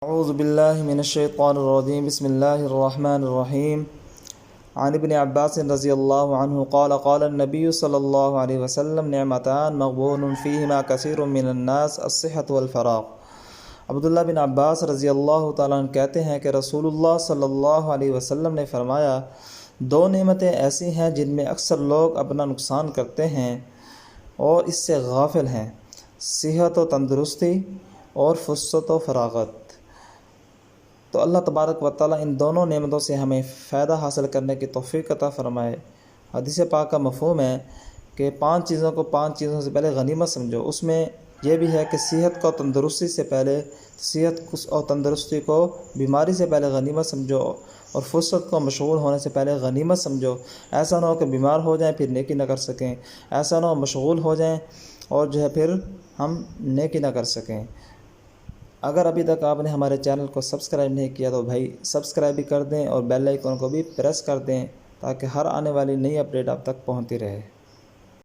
اعوذ باللہ من الشیطان الرجیم بسم اللہ الرحمن الرحیم عن ابن عباس رضی اللہ عنہ قال قال النبی صلی اللہ علیہ وسلم نعمتان مغبون فیہما کثیر من الناس الصحة والفراغ۔ عبداللہ بن عباس رضی اللہ تعالیٰ عنہ کہتے ہیں کہ رسول اللہ صلی اللہ علیہ وسلم نے فرمایا، دو نعمتیں ایسی ہیں جن میں اکثر لوگ اپنا نقصان کرتے ہیں اور اس سے غافل ہیں، صحت و تندرستی اور فرصت و فراغت۔ تو اللہ تبارک و تعالیٰ ان دونوں نعمتوں سے ہمیں فائدہ حاصل کرنے کی توفیق عطا فرمائے۔ حدیث پاک کا مفہوم ہے کہ 5 چیزوں کو 5 چیزوں سے پہلے غنیمت سمجھو۔ اس میں یہ بھی ہے کہ صحت کو تندرستی سے پہلے، صحت اور تندرستی کو بیماری سے پہلے غنیمت سمجھو، اور فرصت کو مشغول ہونے سے پہلے غنیمت سمجھو۔ ایسا نہ ہو کہ بیمار ہو جائیں پھر نیکی نہ کر سکیں، ایسا نہ ہو مشغول ہو جائیں اور پھر ہم نیکی نہ کر سکیں۔ اگر ابھی تک آپ نے ہمارے چینل کو سبسکرائب نہیں کیا تو بھائی سبسکرائب بھی کر دیں اور بیل آئیکن کو بھی پریس کر دیں تاکہ ہر آنے والی نئی اپڈیٹ آپ تک پہنچتی رہے۔